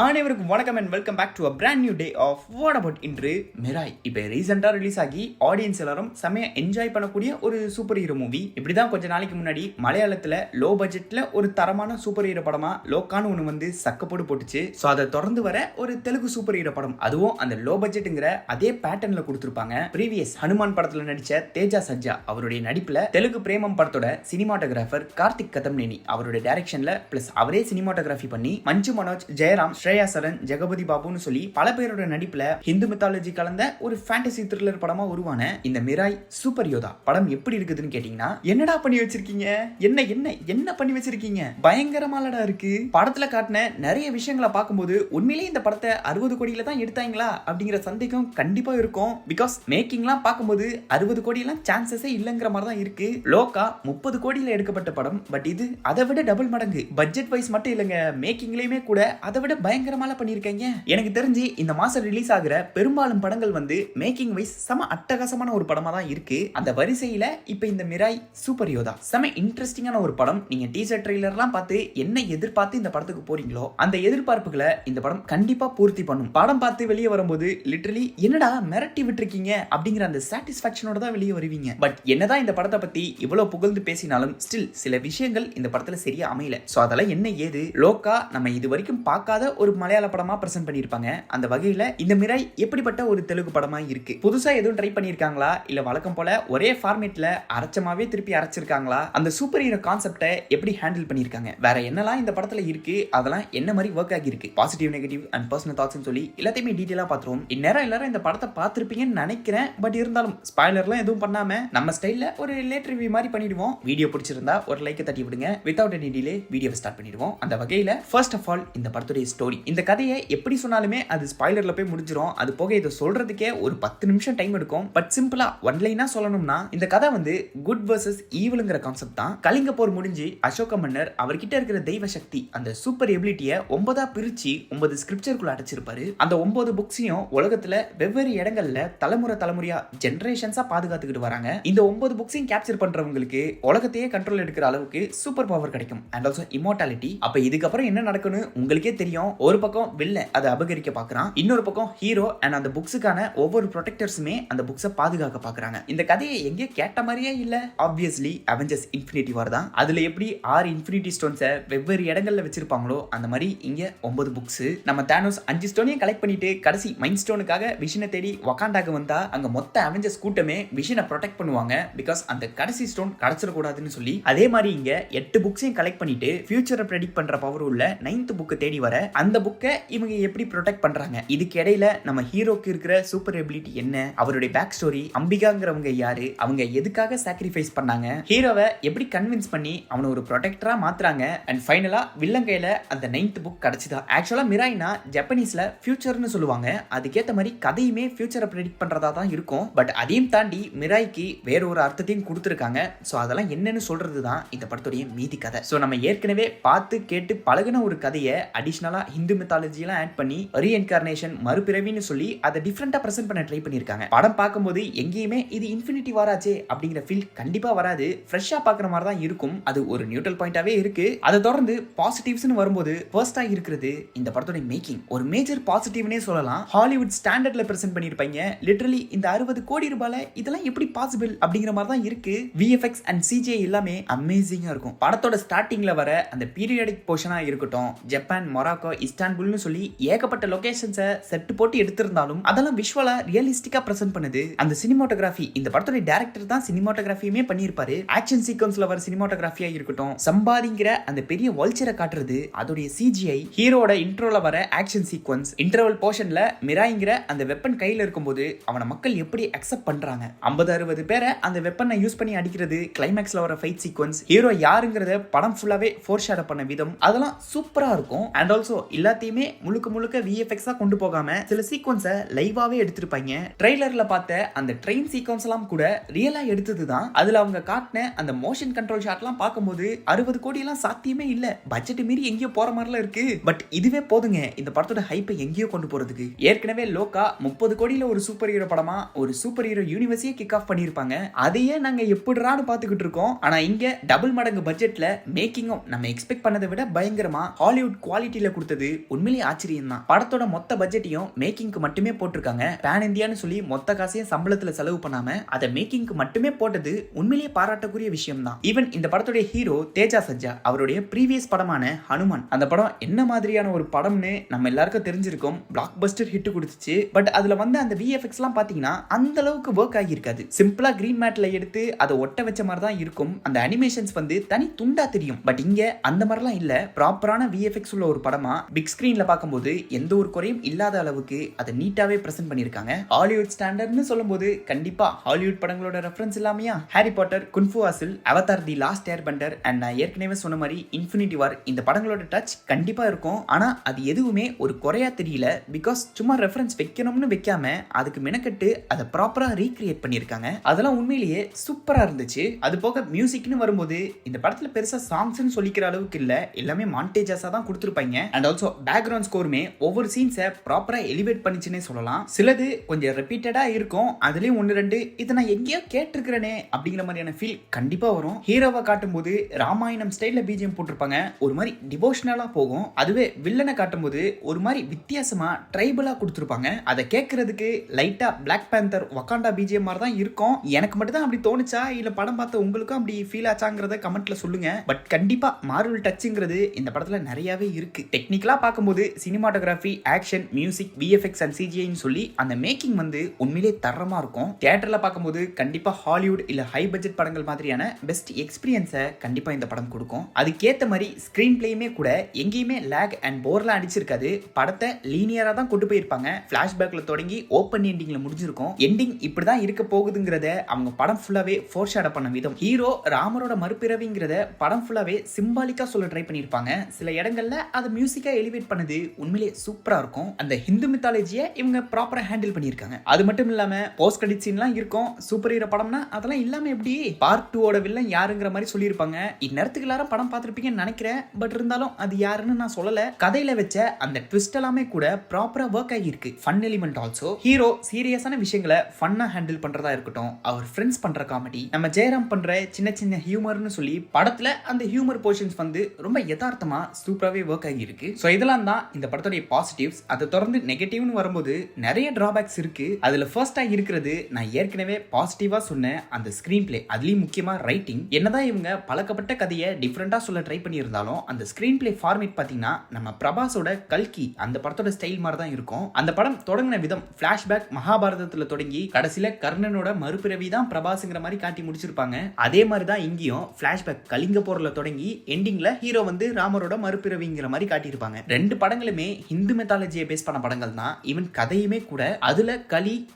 அனைவருக்கும் வணக்கம் and welcome back to a brand new day of what about இன்று மிராய். இப்போ ரீசெண்டாக ரிலீஸ் ஆகி ஆடியன்ஸ் எல்லாரும் செமையா என்ஜாய் பண்ணக்கூடிய ஒரு சூப்பர் ஹீரோ மூவி. இப்படிதான் கொஞ்ச நாளைக்கு முன்னாடி மலையாளத்தில் லோ பட்ஜெட்ல ஒரு தரமான சூப்பர் ஹீரோ படமா லோக்கான்னு ஒன்று வந்து சக்கப்போடு போட்டுச்சு. ஸோ அதை தொடர்ந்து வர ஒரு தெலுங்கு சூப்பர் ஹீரோ படம், அதுவும் அந்த லோ பட்ஜெட்டுங்கிற அதே பேட்டர்ன்ல கொடுத்துருப்பாங்க. ப்ரீவியஸ் ஹனுமான் படத்தில் நடிச்ச தேஜா சஜ்ஜா அவருடைய நடிப்புல தெலுங்கு பிரேமம் படத்தோட சினிமாட்டோகிராஃபர் கார்த்திக் கதம்னேனி அவருடைய டைரக்ஷன்ல பிளஸ் அவரே சினிமாட்டோகிராஃபி பண்ணி மஞ்சு மனோஜ், ஜெயராம், ஸ்ரேயா சரண், ஜெகபதி பாபுன்னு சொல்லி பல பேரோட நடிப்புல ஹிந்து மித்தாலஜி கலந்த ஒரு ஃபேண்டசி த்ரில்லர் படமா உருவான இந்த மிராய் சூப்பர் யோதா படம் எப்படி இருக்குதுன்னு கேட்டீங்கன்னா, என்னடா பண்ணி வச்சிருக்கீங்க, என்ன என்ன என்ன பண்ணி வச்சிருக்கீங்க, பயங்கரமாலடா இருக்கு. படத்துல காட்டின நிறைய விஷயங்களை பார்க்கும்போது உண்மையிலேயே இந்த படத்தை 60 கோடியில தான் எடுத்தாங்களா அப்படிங்கிற சந்தேகம் கண்டிப்பா இருக்கும். பிகாஸ் மேக்கிங்லாம் பார்க்கும்போது 60 கோடியெல்லாம் சான்சஸே இல்லைங்கிற மாதிரி தான் இருக்கு. லோக்கா 30 கோடியில எடுக்கப்பட்ட படம், பட் இது அதை விட டபுள் மடங்கு. பட்ஜெட் வைஸ் மட்டும் இல்லைங்க, மேக்கிங்லயுமே கூட அதை விட பயங்கரமால பண்ணிருக்கீங்க. எனக்கு தெரிஞ்சு இந்த மாசம் ரிலீஸ் ஆகிற பெரும்பாலும் படங்கள் வந்து மேக்கிங் வைஸ் செம அட்டகாசமான ஒரு படமா தான் இருக்கு. அந்த வரிசையில இப்ப இந்த மிராய் சூப்பர் யோதா செம இன்ட்ரெஸ்டிங்கான ஒரு படம். நீங்க டீசர் ட்ரெய்லர்லாம் பார்த்து என்ன எதிர்பார்த்து இந்த படத்துக்கு போறீங்களோ அந்த எதிர்பார்ப்புகளை இந்த படம் கண்டிப்பா பூர்த்தி பண்ணும். படம் பார்த்து வெளியே வரும்போது லிட்டரலி என்னடா மிரட்டி விட்டுருக்கீங்க அப்படிங்கிற அந்த சாட்டிஸ்பாக்சனோட தான் வெளியே வருவீங்க. பட் என்னதான் இந்த படத்தை பத்தி இவ்வளவு புகழ்ந்து பேசினாலும் ஸ்டில் சில விஷயங்கள் இந்த படத்துல சரியா அமையல. சோ அதெல்லாம் என்ன ஏது லோக்கா நம்ம இது வரைக்கும் பார்க்காத ஒரு மலையாள படமா பிரசன்ட் பண்ணிருப்பாங்க. அந்த வகையில இந்த மிராய் எப்படிப்பட்ட ஒரு தெலுங்கு படமா இருக்கு? புதுசா எதுவும் ட்ரை பண்ணிருக்காங்களா, இல்ல வழக்கம் போல ஒரே ஃபார்மேட்ல அரைச்சமாவே திருப்பி அரைச்சிருக்காங்களா? அந்த சூப்பர் ஹீரோ கான்செப்டை எப்படி ஹேண்டில் பண்ணிருக்காங்க? வேற என்னலாம் இந்த படத்துல இருக்கு, அதெல்லாம் என்ன மாதிரி ஒர்க் ஆகி இருக்கு? Positive, negative and personal thoughts சொல்லி எல்லாத்தையுமே டீடைலா பாத்துருவோம். இந்நேரம் எல்லாரும் இந்த படத்தை பார்த்திருப்பீங்கன்னு நினைக்கிறேன். பட் இருந்தாலும் ஸ்பாயிலர்லாம் எதுவும் பண்ணாம நம்ம ஸ்டைல்ல ஒரு லேட் ரிவ்யூ மாதிரி பண்ணிடுவோம். வீடியோ பிடிச்சிருந்தா ஒரு லைக் தட்டி விடுங்க. வித்வுட் எனி டிலே வீடியோவை ஸ்டார்ட் பண்ணிடுவோம். அந்த வகையில ஃபர்ஸ்ட் ஆஃப் ஆல் இந்த படத்துடைய ஸ்டோரி, இந்த கதையை எப்படி சொன்னாலுமே அது ஸ்பாயிலர்ல போய் முடிஞ்சிரும். அது போக இதை சொல்றதுக்கே ஒரு 10 நிமிஷம் டைம் எடுக்கும். பட் சிம்பிளா ஒன் லைனா சொல்லணும்னா இந்த கதை வந்து குட் வர்சஸ் ஈவில்ங்கிற கான்செப்ட் தான். கலிங்க போர் முடிஞ்சு அசோக மன்னர் அவர்கிட்ட இருக்கிற தெய்வ சக்தி அந்த சூப்பர் எபிலிட்டியை 9 பிரிச்சு 9 ஸ்கிரிப்சருக்குள்ள அடைச்சிருப்பாரு. அந்த 9 புக்ஸையும் உலகத்துல வெவ்வேறு இடங்கள்ல தலைமுறையா ஜெனரேஷன்ஸா பாதுகாத்துக்கிட்டு வராங்க. இந்த 9 புக்ஸையும் கேப்சர் பண்றவங்களுக்கு உலகத்தையே கண்ட்ரோல் எடுக்கிற அளவுக்கு சூப்பர் பவர் கிடைக்கும் அண்ட் ஆல்சோ இம்மோர்டாலிட்டி. அப்ப இதுக்கப்புறம் என்ன நடக்கும்னு உங்களுக்கே தெரியும். ஒரு பக்கம் வில்ல அதை அபகரிக்க பார்க்கறான், இன்னொரு பக்கம் ஹீரோ அண்ட் அந்த புக்ஸுக்கான ஒவ்வொரு ப்ரொடெக்டர்ஸுமே அந்த புக்ஸை பாதுகாக்க பார்க்கறாங்க. இந்த கதையை எங்கே கேட்ட மாதிரியே இல்ல. ஆப்வியஸ்லி அவெஞ்சர்ஸ் இன்ஃபினிட்டி வார் தான். அதுல எப்படி 6 இன்ஃபினிட்டி ஸ்டோன்ஸை வெவ்வேறு இடங்கள்ல வச்சிருப்பாங்களோ அந்த மாதிரி இங்க 9 புக்ஸ். நம்ம தானோஸ் 5 ஸ்டோனையும் கலெக்ட் பண்ணிட்டு கடைசி மைண்ட் ஸ்டோனுக்காக விஷனை தேடி வகாண்டாக்கு வந்தா அங்க மொத்த அவெஞ்சர்ஸ் கூட்டமே விஷனை ப்ரொடெக்ட் பண்ணுவாங்க. பிகாஸ் அந்த கடைசி ஸ்டோன் கிடைச்சிடக்கூடாதுன்னு சொல்லி. அதே மாதிரி இங்க 8 புக்ஸையும் கலெக்ட் பண்ணிட்டு ஃபியூச்சரை ப்ரெடிக்ட் பண்ற பவர் உள்ள 9th புக்கை தேடி வர அந்த புக்கை இவங்க எப்படி ப்ரொடெக்ட் பண்றாங்க? இதுக்கு இடையில நம்ம ஹீரோக்கு இருக்கிற சூப்பர் எபிலிட்டி என்ன, அவருடைய பேக் ஸ்டோரி, அம்பிகாங்கிறவங்க யாரு, அவங்க எதுக்காக சாக்ரிஃபைஸ் பண்ணாங்க, ஹீரோவை எப்படி கன்வின்ஸ் பண்ணி அவனை ஒரு ப்ரொடெக்டரா மாத்துறாங்க, அண்ட் ஃபைனலா வில்லன் கையில அந்த 9th புக் கிடைச்சதா. ஆக்சுவலா மிராய்னா ஜப்பனீஸ்ல ஃபியூச்சர்னு சொல்லுவாங்க. அதுக்கேற்ற மாதிரி கதையுமே ஃபியூச்சரை ப்ரெடிக்ட் பண்றதா தான் இருக்கும். பட் அதையும் தாண்டி மிராய்க்கு வேற ஒரு அர்த்தத்தையும் கொடுத்துருக்காங்க. ஸோ அதெல்லாம் என்னன்னு சொல்றது தான் இந்த படத்துடைய மீதி கதை. ஸோ நம்ம ஏற்கனவே பார்த்து கேட்டு பழகின ஒரு கதையை அடிஷனலா ஹிந்து மித்தாலஜிலாம் ஆட் பண்ணி ரீஎன்கார்னேஷன் மறுபிறவின்னு சொல்லி அதை டிஃபரெண்டா பிரசன்ட் பண்ண ட்ரை பண்ணிருக்காங்க. படம் பார்க்கும்போது எங்கேயுமே இது இன்ஃபினிட்டி வாராச்சே அப்படிங்கிற ஃபீல் கண்டிப்பா வராது. ஃப்ரெஷ்ஷா பார்க்குற மாதிரி தான் இருக்கும். அது ஒரு நியூட்ரல் பாயிண்டாவே இருக்கு. அதை தொடர்ந்து பாசிட்டிவ்ஸ்னு வரும்போது ஃபர்ஸ்டா இருக்கிறது இந்த படத்தோட மேக்கிங். ஒரு மேஜர் பாசிட்டிவ்னே சொல்லலாம். ஹாலிவுட் ஸ்டாண்டர்ட்ல பிரசன்ட் பண்ணிருப்பாங்க. லிட்டரலி இந்த 60 கோடி ரூபாயில இதெல்லாம் எப்படி பாசிபிள் அப்படிங்கிற மாதிரி தான் இருக்கு. விஎஃப்எக்ஸ் அண்ட் சிஜிஐ எல்லாமே அமேசிங்கா இருக்கும். படத்தோட ஸ்டார்டிங்ல வர அந்த பீரியாடிக் போர்ஷனா இருக்கட்டும், ஜப்பான், மொராக்கோ, இஸ்தான்புல்னு சொல்லி ஏகப்பட்ட லொகேஷன்ஸை செட் போட்டு எடுத்திருந்தாலும் அதெல்லாம் விஷுவலா ரியலிஸ்டிக்கா பிரசன்ட் பண்ணுது. அந்த சினிமாட்டோகிராஃபி, இந்த படத்தோட டைரக்டர் தான் சினிமாட்டோகிராஃபியுமே பண்ணியிருப்பாரு. ஆக்ஷன் சீக்வன்ஸ்ல வர சினிமாட்டோகிராஃபியா இருக்கட்டும், சம்பாதிங்கிற அந்த பெரிய வல்ச்சரை காட்டுறது, அதோடைய சிஜிஐ, ஹீரோட இன்ட்ரோல வர ஆக்ஷன் சீக்வன்ஸ், இன்டர்வல் போர்ஷன்ல மிராய்ங்கிற அந்த வெப்பன் கையில இருக்கும்போது அவனை மக்கள் எப்படி அக்செப்ட் பண்றாங்க, 50-60 பேரை அந்த வெப்பனை யூஸ் பண்ணி அடிக்கிறது, கிளைமேக்ஸ்ல வர ஃபைட் சீக்வன்ஸ், ஹீரோ யாருங்கிறத படம் ஃபுல்லாவே ஃபோர்ஷேடோ பண்ண விதம், அதெல்லாம் சூப்பரா இருக்கும். அண்ட் ஆல்சோ எல்லாத்தையுமே முழுக்க விஎஃப்எக்ஸா கொண்டு போகாம சில சீக்வன்ஸை லைவாவே எடுத்திருப்பாங்க. ட்ரெய்லர்ல பார்த்த அந்த ட்ரெயின் சீக்வன்ஸ் எல்லாம் கூட ரியலா எடுத்தது தான். அதுல அவங்க காட்டின அந்த மோஷன் கண்ட்ரோல் ஷாட்லாம் பார்க்கும்போது 60 கோடி எல்லாம் சாத்தியமே இல்ல. பட்ஜெட் மீறி எங்கேயோ போற மாதிரிலாம் இருக்கு. பட் இதுவே போதுங்க இந்த படத்தோட ஹைப்பை எங்கேயோ கொண்டு போறதுக்கு. ஏற்கனவே லோக்கா 30 கோடியில ஒரு சூப்பர் ஹீரோ படமா ஒரு சூப்பர் ஹீரோ யூனிவர்ஸையே கிக் ஆஃப் பண்ணிருப்பாங்க. அதையே நாங்க எப்படிரான்னு பாத்துக்கிட்டு இருக்கோம். ஆனா இங்க டபுள் மடங்கு பட்ஜெட்ல மேக்கிங்கும் நம்ம எக்ஸ்பெக்ட் பண்ணதை விட பயங்கரமா ஹாலிவுட் குவாலிட்டியில கொடுத்தது கொடுத்தது உண்மையிலேயே ஆச்சரியம் தான். படத்தோட மொத்த பட்ஜெட்டையும் மேக்கிங்க்கு மட்டுமே போட்டிருக்காங்க. பேன் இந்தியான்னு சொல்லி மொத்த காசையும் சம்பளத்துல செலவு பண்ணாம அதை மேக்கிங்க்கு மட்டுமே போட்டது உண்மையிலேயே பாராட்டக்கூடிய விஷயம் தான். ஈவன் இந்த படத்துடைய ஹீரோ தேஜா சஜ்ஜா அவருடைய ப்ரீவியஸ் படமான ஹனுமான், அந்த படம் என்ன மாதிரியான ஒரு படம்னு நம்ம எல்லாருக்கும் தெரிஞ்சிருக்கும். பிளாக் பஸ்டர் ஹிட் கொடுத்துச்சு. பட் அதுல வந்து அந்த VFX எல்லாம் பாத்தீங்கன்னா அந்த அளவுக்கு ஒர்க் ஆகியிருக்காது. சிம்பிளா கிரீன் மேட்ல எடுத்து அதை ஒட்ட வச்ச மாதிரி தான் இருக்கும். அந்த அனிமேஷன்ஸ் வந்து தனி துண்டா தெரியும். பட் இங்க அந்த மாதிரிலாம் இல்ல. ப்ராப்பரான VFX உள்ள ஒரு படமா பிக் ஸ்கிரீன்ல பார்க்கும்போது எந்த ஒரு குறையும் இல்லாத அளவுக்கு அதை நீட்டாவே பிரசன்ட் பண்ணிருக்காங்க. ஹாலிவுட் ஸ்டாண்டர்ட்னு சொல்லும்போது கண்டிப்பா ஹாலிவுட் படங்களோட ரெஃபரன்ஸ் இல்லாமையா Harry Potter, kung fu hustle, Avatar the last airbender and நான் ஏற்கனவே சொன்ன மாதிரி இன்ஃபினிட்டி வார், இந்த படங்களோட டச் கண்டிப்பா இருக்கும். ஆனா அது எதுவுமே ஒரு குறையா தெரியல. பிகாஸ் சும்மா ரெஃபரன்ஸ் வைக்கணும்னு வைக்காம அதுக்கு மெனக்கட்டு அதை ப்ராப்பரா ரீக்ரியேட் பண்ணிருக்காங்க. அதெல்லாம் உண்மையிலேயே சூப்பரா இருந்துச்சு. அது போக மியூசிக்னு வரும்போது இந்த படத்துல பெருசா சாங்ஸ்னு சொல்லிக்கிற அளவுக்கு இல்ல. எல்லாமே மாண்டேஜஸா தான் கொடுத்திருப்பாங்க. அண்ட் ஆல்சோ பேக்ரவுண்ட் ஸ்கோருமே ஒவ்வொரு சீன்ஸை ப்ராப்பரா எலிவேட் பண்ணிச்சுன்னே சொல்லலாம். சிலது கொஞ்சம் ரிப்பீட்டடா இருக்கும். அதுலயும் ஒன்னு ரெண்டு இதை நான் எங்கேயோ கேட்டிருக்கிறேனே அப்படிங்கிற மாதிரியான ஃபீல் கண்டிப்பா வரும். ஹீரோவை காட்டும் போது ராமாயணம் ஸ்டைல்ல பிஜிஎம் போட்டிருப்பாங்க. ஒரு மாதிரி டிவோஷனலா போகும். அதுவே வில்லனை காட்டும் போது ஒரு மாதிரி வித்தியாசமா ட்ரைபலா கொடுத்திருப்பாங்க. அதை கேட்கறதுக்கு லைட்டா பிளாக் பேந்தர் வகாண்டா பிஜிஎம் மாதிரி தான் இருக்கும். எனக்கு மட்டும் தான் அப்படி தோணுச்சா இல்ல படம் பார்த்த உங்களுக்கும் அப்படி ஃபீல் ஆச்சாங்கிறத கமெண்ட்ல சொல்லுங்க. பட் கண்டிப்பா மார்வல் டச்சுங்கிறது இந்த படத்துல நிறையவே இருக்கு. டெக்னிக்கலா பார்க்கும்போது cinematography, action, music, VFX and CGIன்னு சொல்லி அந்த மேக்கிங் வந்து உண்மையிலே தரமா இருக்கும். தியேட்டர்ல பார்க்கும்போது கண்டிப்பா ஹாலிவுட் இல்ல ஹை பட்ஜெட் படங்கள் மாதிரியான பெஸ்ட் எக்ஸ்பீரியன்ஸை கண்டிப்பா இந்த படம் கொடுக்கும். அதுக்கேத்த மாதிரி ஸ்கிரீன் பிளேயுமே கூட எங்கேயுமே லேக் அண்ட் போர்லாம் அடிச்சிருக்காது. படத்தை லீனியரா தான் கொண்டு போயிருப்பாங்க. பிளாஷ்பேக்ல தொடங்கி ஓப்பன் எண்டிங்ல முடிஞ்சிருக்கும். எண்டிங் இப்படிதான் இருக்க போகுதுங்கிறத அவங்க படம் ஃபுல்லாவே ஃபோர்ஷேடோ பண்ண விதம். ஹீரோ ராமரோட மறுபிறவிங்கிறத படம் ஃபுல்லாவே சிம்பாலிக்கா சொல்ல ட்ரை பண்ணிருப்பாங்க. சில இடங்கள்ல அது மியூசிக்கா எலிவேட் பண்ணது உண்மையிலேயே சூப்பரா இருக்கும். அந்த ஹிந்து மித்தாலஜியை இவங்க ப்ராப்பரா ஹேண்டில் பண்ணிருக்காங்க. அது மட்டும் இல்லாம போஸ்ட் கிரெடிட் சீன்லாம் இருக்கும். சூப்பர் ஹீரோ படம்னா அதெல்லாம் இல்லாம எப்படி பார்ட் 2 ஓட வில்லன் யாருங்கிற மாதிரி சொல்லியிருப்பாங்க. இந்நேரத்துக்கு எல்லாரும் படம் பார்த்திருப்பீங்கன்னு நினைக்கிறேன். பட் இருந்தாலும் அது யாருன்னு நான் சொல்லல. கதையில வச்ச அந்த ட்விஸ்ட் எல்லாமே கூட ப்ராப்பரா ஒர்க் ஆகியிருக்கு. Fun element also. ஹீரோ சீரியஸான விஷயங்களை ஃபன்னா ஹேண்டில் பண்றதா இருக்கட்டும், அவர் ஃப்ரெண்ட்ஸ் பண்ற காமெடி, நம்ம ஜெயராம் பண்ற சின்ன சின்ன ஹியூமர்னு சொல்லி படத்துல அந்த ஹியூமர் போர்ஷன்ஸ் வந்து ரொம்ப யதார்த்தமா சூப்பராகவே ஒர்க் ஆகியிருக்கு. ஸோ இதெல்லாம் தான் இந்த படத்துடைய பாசிட்டிவ்ஸ். அதை தொடர்ந்து நெகட்டிவ்னு வரும்போது நிறைய டிராபேக்ஸ் இருக்கு. அதுல ஃபர்ஸ்டா இருக்கிறது நான் ஏற்கனவே பாசிட்டிவா சொன்ன அந்த ஸ்கிரீன் பிளே. அதுலயும் முக்கியமா ரைட்டிங். என்னதான் இவங்க பழக்கப்பட்ட கதையை டிஃப்ரெண்டா சொல்ல ட்ரை பண்ணியிருந்தாலும் அந்த ஸ்கிரீன் பிளே ஃபார்மேட் பாத்தீங்கன்னா நம்ம பிரபாஸோட கல்கி அந்த படத்தோட ஸ்டைல் மாதிரி தான் இருக்கும். அந்த படம் தொடங்கின விதம் பிளாஷ்பேக் மகாபாரதத்துல தொடங்கி கடைசியில கர்ணனோட மறுபிறவி தான் பிரபாஸ்ங்கிற மாதிரி காட்டி முடிச்சிருப்பாங்க. அதே மாதிரி தான் இங்கேயும் பிளாஷ்பேக் கலிங்க போர்ல தொடங்கி எண்டிங்ல ஹீரோ வந்து ராமரோட மறுபிறவிங்கிற மாதிரி காட்டியிருப்பாங்க. ரெண்டு படங்களுமே ஹிந்து மெத்தாலஜியை பேஸ் பண்ண படங்கள் தான். ஈவன் கதையுமே கூட அதுல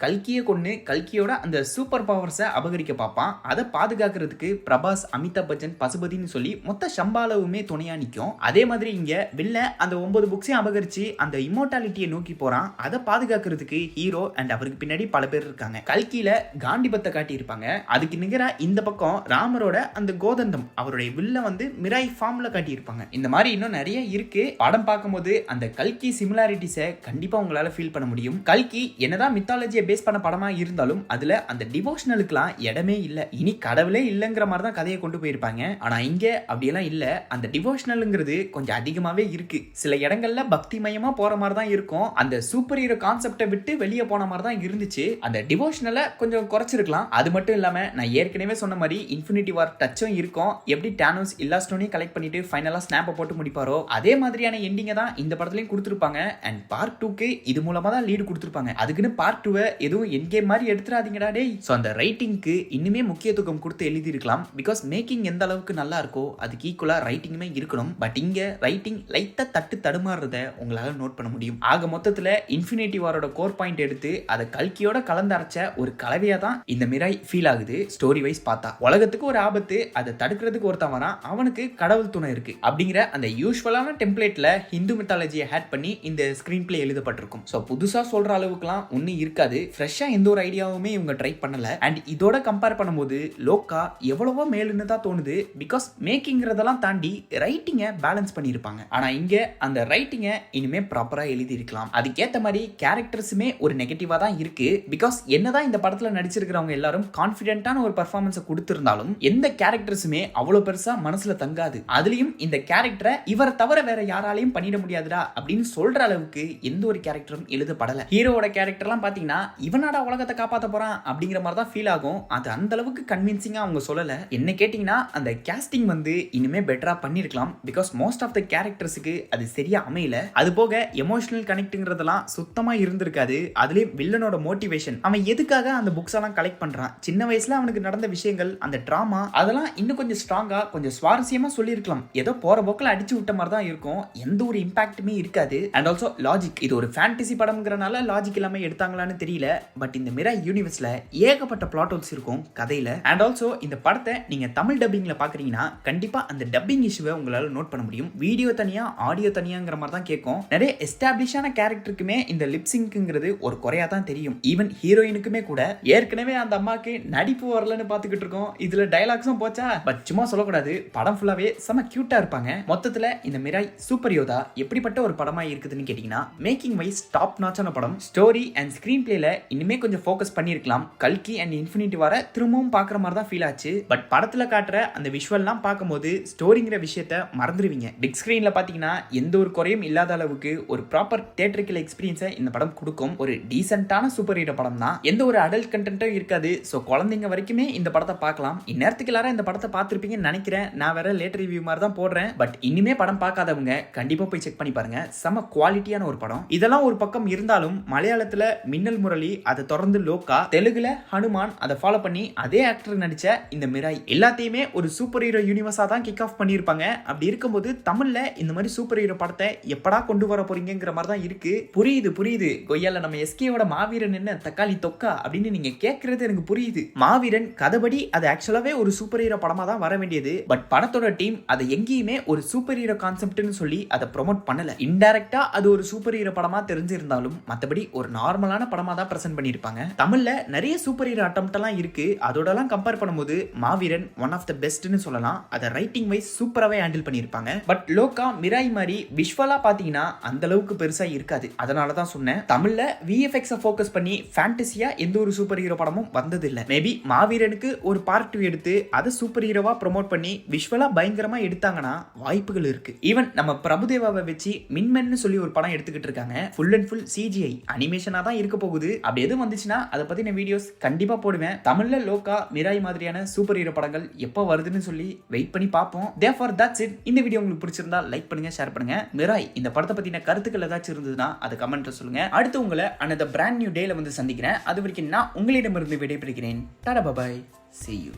கல்கியை கொண்டு கல்கியோட அந்த சூப்பர் பவர்ஸை அபகரிக்க பார்ப்பான். அதை பாதுகாக்கிறதுக்கு பிரபாஸ், அமிதாப் பச்சன், பசுபதினு சொல்லி மொத்த சம்பாலவுமே துணையா நிற்கும். அதே மாதிரி இங்க வில்ல அந்த 9 புக்ஸையும் அபகரிச்சு அந்த இம்மோர்டாலிட்டியை நோக்கி போறான். அதை பாதுகாக்கிறதுக்கு ஹீரோ அண்ட் அவருக்கு பின்னாடி பல பேர் இருக்காங்க. கல்கியில காண்டிபத்தை காட்டி இருப்பாங்க. அதுக்கு நிகரா இந்த பக்கம் ராமரோட அந்த கோதண்டம் அவருடைய வில்ல வந்து மிராய் ஃபார்ம்ல காட்டி இருப்பாங்க. இந்த மாதிரி இன்னும் நிறைய இருக்கு. படம் பார்க்கும்போது அந்த கல்கி சிமிலாரிட்டிஸை கண்டிப்பா உங்களால ஃபீல் பண்ண முடியும். கல்கி என்னதான் மித்தாலஜியை பேஸ் பண்ண படமா இருந்தாலும் அதுல அந்த டிவோஷனலுக்குலாம் இடமே இல்ல. இனி கடவுளே இல்லங்கிற மாதிரி தான் கதையை கொண்டு போயிருப்பாங்க. ஆனா இங்க அப்படியெல்லாம் இல்ல. அந்த டிவோஷனல்ங்கிறது கொஞ்சம் அதிகமாவே இருக்கு. சில இடங்கள்ல பக்திமயமா போற மாதிரி தான் இருக்கும். அந்த சூப்பர் ஹீரோ கான்செப்டை விட்டு வெளியே போன மாதிரி தான் இருந்துச்சு. அந்த டிவோஷனலை கொஞ்சம் குறைச்சிருக்கலாம். அது மட்டும் இல்லாம நான் ஏற்கனவே சொன்ன மாதிரி இன்ஃபினிட்டி வார் டச்சும் இருக்கும். எப்படி டானோஸ் எல்லா ஸ்டோனையும் கலெக்ட் பண்ணிட்டு ஃபைனலா ஸ்னாப்பை போட்டு முடிப்பாரோ அதே மாதிரியான எண்டிங்கை தான் இந்த படத்துலயும் கொடுத்துருப்பாங்க. அண்ட் பார்ட் 2க்கு இது மூலமா தான் லீடு கொடுத்துருப்பாங்க. அதுக்குன்னு பார்ட் 2 எதுவும் என்கேம் மாதிரி எடுத்துறாதீங்கடா டேய். ஸோ அந்த ரைட்டிங்க்கு இன்னுமே முக்கியத்துவம் கொடுத்து எழுதியிருக்கலாம். பிகாஸ் மேக்கிங் எந்த அளவுக்கு நல்லா இருக்கோ அதுக்கு ஈக்குவலா ரைட்டிங்குமே இருக்கணும். பட் இங்க ரைட்டிங் லைட்டா தட்டு தடுமாறுறத உங்களால நோட் பண்ண முடியும். ஆக மொத்தத்துல இன்ஃபினிட்டி வாரோட கோர் பாயிண்ட் எடுத்து அதை கல்கியோட கலந்து அரைச்ச ஒரு கலவையா தான் இந்த மிராய் ஃபீல் ஆகுது. ஸ்டோரி வைஸ் பார்த்தா உலகத்துக்கு ஒரு ஆபத்து, அதை தடுக்கிறதுக்கு ஒருத்தன் வரான், அவனுக்கு கடவுள் துணை இருக்கு அப்படிங்கிற அந்த யூஸ்வலான டெம்ப்ளேட்ல ஹிந்து மித்தாலஜியை ஹேட் பண்ணி இந்த ஸ்கிரீன் பிளே எழுதப்பட்டிருக்கும். ஸோ புதுசா சொல்ற அளவுக்குலாம் ஒன்னும் இருக்காது. ஃப்ரெஷ்ஷா எந்த ஒரு ஐடியாவுமே இவங்க ட்ரை பண்ணல. அண்ட் இதோட கம்பேர் பண்ணும்போது லோக்கா எவ்வளவோ மேலுன்னு தான் தோணுது. பிகாஸ் மேக்கிங்கிறதெல்லாம் தாண்டி ரைட்டிங்கை பேலன்ஸ் பண்ணியிருப்பாங்க. ஆனா இங்க அந்த ரைட்டிங்கை இனிமே ப்ராப்பரா எழுதி இருக்கலாம். அதுக்கேற்ற மாதிரி கேரக்டர்ஸுமே ஒரு நெகட்டிவா தான் இருக்கு. பிகாஸ் என்னதான் இந்த படத்துல நடிச்சிருக்கிறவங்க எல்லாரும் கான்ஃபிடென்ட்டான ஒரு பர்ஃபார்மன்ஸை கொடுத்திருந்தாலும் எந்த கேரக்டர்ஸுமே அவ்வளவு பெருசா மனசுல தங்காது. அதுலயும் இந்த கேரக்டரை இவரை தவிர வேற யாராலையும் பண்ணிட முடியாதுடா அப்படின்னு சொல்ற அளவுக்கு எந்த ஒரு கேரக்டரும் எழுதப்படல. ஹீரோவோட கேரக்டர்லாம் பாத்தீங்கன்னா இவனாடா உலகத்தை காப்பாற்ற போறான் அப்படிங்கிற மாதிரி தான் ஃபீல் ஆகும். அது அந்த அளவுக்கு கன்வின்சிங்கா அவங்க சொல்லல. என்ன கேட்டீங்கன்னா அந்த கேஸ்டிங் வந்து இனிமே பெட்டரா பண்ணிருக்கலாம். பிகாஸ் மோஸ்ட் ஆஃப் த கேரக்டர்ஸுக்கு அது சரியா அமையல. அது போக எமோஷனல் கனெக்ட்ங்கிறதெல்லாம் சுத்தமா இருந்திருக்காது. அதுலயும் வில்லனோட மோட்டிவேஷன், அவன் எதுக்காக அந்த புக்ஸ் எல்லாம் கலெக்ட் பண்றான், சின்ன வயசுல அவனுக்கு நடந்த விஷயங்கள், அந்த டிராமா, அதெல்லாம் இன்னும் கொஞ்சம் ஸ்ட்ராங்கா கொஞ்சம் சுவாரஸ்யமா சொல்லியிருக்கலாம். ஏதோ போற போக்கில் அடிச்சு விட்ட மாதிரி தான் இருக்கும். எந்த ஒரு இம்பாக்ட்டுமே இருக்காது. அண்ட் ஆல்சோ லாஜிக், இது ஒரு ஃபேண்டசி படம்ங்கிறனால லாஜிக் இல்லாம எடுத்தாங்களான்னு தெரியல. பட் இந்த மிராய் யூனிவர்ஸ்ல ஏகப்பட்ட பிளாட் ஹோல்ஸ் இருக்கும் கதையில. அண்ட் ஆல்சோ இந்த படத்தை நீங்க தமிழ் டப்பிங்ல பாக்குறீங்கன்னா கண்டிப்பா அந்த டப்பிங் இஷ்யூவை உங்களால நோட் பண்ண முடியும். வீடியோ தனியா ஆடியோ தனியாங்கிற மாதிரி தான் கேட்கும். நிறைய எஸ்டாப்ளிஷான கேரக்டருக்குமே இந்த லிப்சிங்க்ங்கிறது ஒரு குறையா தான் தெரியும். ஈவன் ஹீரோயினுக்குமே கூட ஏற்கனவே அந்த அம்மாக்கு நடிப்பு வரலன்னு பாத்துக்கிட்டு இருக்கோம். இதுல டைலாக்ஸும் போச்சா. பட் சும்மா சொல்லக்கூடாது, படம் ஃபுல்லாவே செம கியூட்டா இருப்பாங்க. மொத்தத்துல இந்த மிராய் சூப்பர் யோதா எப்படிப்பட்ட ஒரு படமா இருக்குதுன்னு கேட்டீங்கன்னா மேக்கிங் வைஸ் டாப் நாச்சான படம். ஸ்டோரி அண்ட் ஸ்கிரீன் பிளேல இன்னுமே கொஞ்சம் ஃபோக்கஸ் பண்ணிருக்கலாம். கல்கி அண்ட் இன்ஃபினிட்டி வர திரும்பவும் பாக்குற மாதிரி தான் ஃபீல் ஆச்சு. பட் படத்துல காட்டுற அந்த விஷுவல்லாம் பார்க்கும்போது ஸ்டோரிங்கிற விஷயத்த மறந்துடுவீங்க. பிக் ஸ்கிரீன்ல பாத்தீங்கன்னா எந்த ஒரு குறையும் இல்லாத அளவுக்கு ஒரு ப்ராப்பர் தியேட்டரிக்கல் எக்ஸ்பீரியன்ஸை இந்த படம் கொடுக்கும். ஒரு டீசென்ட்டான சூப்பர் ஹீரோ படம் தான். எந்த ஒரு அடல்ட் கண்டென்ட்டும் இருக்காது. ஸோ குழந்தைங்க வரைக்குமே இந்த படத்தை பார்க்கலாம். இந்நேரத்துக்கு எல்லாரும் இந்த படத்தை பார்த்துருப்பீங்கன்னு நினைக்கிறேன். நான் வேற லேட்டர் ரிவ்யூ மாதிரி தான் போடுறேன். பட் இனிமே படம் பார்க்காதவங்க கண்டிப்பா போய் செக் பண்ணி பாருங்க. செம குவாலிட்டியான ஒரு படம். இதெல்லாம் ஒரு பக்கம் இருந்தாலும் மலையாளத்துல மின்னல் முரளி, அதை தொடர்ந்து லோகா, தெலுங்குல ஹனுமான், அதை ஃபாலோ பண்ணி அதே ஆக்டர் நடிச்ச இந்த மிராய் எல்லாத்தையுமே ஒரு சூப்பர் ஹீரோ யூனிவர்ஸா தான் கிக் ஆஃப் பண்ணியிருப்பாங்க. அப்படி இருக்கும்போது தமிழ்ல இந்த மாதிரி சூப்பர் ஹீரோ படத்தை எப்படா கொண்டு வர போறீங்கிற மாதிரி தான் இருக்கு. புரியுது கொய்யால நம்ம எஸ்கேவோட மாவீரன் என்ன தக்காளி தொக்கா அப்படின்னு நீங்க கேட்கறது எனக்கு புரியுது. மாவீரன் கதைபடி அது ஆக்சுவலாவே ஒரு சூப்பர் ஹீரோ படமா தான் வர வேண்டியது. பட் படத்தோட டீம் அதை எங்கேயுமே ஒரு சூப்பர் ஹீரோ கான்செப்ட்னு சொல்லி அதை ப்ரொமோட் பண்ணல. இன்டைரக்டா அது ஒரு சூப்பர் ஹீரோ படமா தெரிஞ்சிருந்தாலும் மற்றபடி ஒரு நார்மலான படமா தான் பிரசன்ட் பண்ணிருப்பாங்க. தமிழ்ல நிறைய சூப்பர் ஹீரோ அட்டெம்ப்ட் எல்லாம் இருக்கு. அதோடலாம் கம்பேர் பண்ணும்போது மாவீரன் ஒன் ஆஃப் த பெஸ்ட்னு சொல்லலாம். அதை ரைட்டிங் வைஸ் சூப்பராகவே ஹேண்டில் பண்ணியிருப்பாங்க. பட் லோகா மிராய் மாதிரி விஷுவலா பாத்தீங்கன்னா அந்த அளவுக்கு பெருசா இருக்காது. அதனால தான் சொன்னேன் தமிழ்ல விஎஃப்எக்ஸை ஃபோக்கஸ் பண்ணி ஃபேண்டசியா எந்த ஒரு சூப்பர் ஹீரோ படமும் வந்தது இல்லை. மேபி மாவீரனுக்கு ஒரு பார்ட் 2 எடுத்து அதை சூப்பர் ஹீரோவா ப்ரொமோட் பண்ணி விஷுவலா பயங்கரமா எடுத்தாங்கன்னா வாய்ப்புகள் இருக்கு. ஈவன் நம்ம பிரபுதேவாவை வச்சு மின்மென்னு சொல்லி ஒரு படம் எடுத்துக்கிட்டு இருக்காங்க. ஃபுல் அண்ட் ஃபுல் சிஜிஐ அனிமேஷனா தான் இருக்க போகுது. அப்படி எதுவும் வந்துச்சுன்னா அதை பத்தின வீடியோஸ் கண்டிப்பா போடுவேன். தமிழ்ல லோகா மிராய் மாதிரியான சூப்பர் ஹீரோ படங்கள் எப்போ வருதுன்னு சொல்லி வெயிட் பண்ணி பார்ப்போம். Therefore that's it. இந்த வீடியோ உங்களுக்கு பிடிச்சிருந்தா லைக் பண்ணுங்க, ஷேர் பண்ணுங்க. மிராய் இந்த படத்தை பத்தின கருத்துக்கள் ஏதாச்சும் இருந்ததுன்னா அதை கமெண்ட்ல சொல்லுங்க. அடுத்து உங்களை another brand new dayல வந்து சந்திக்கிறேன். அது வரைக்கும் நான் உங்களிடமிருந்து விடைபெறுகிறேன். Tata bye bye. See you.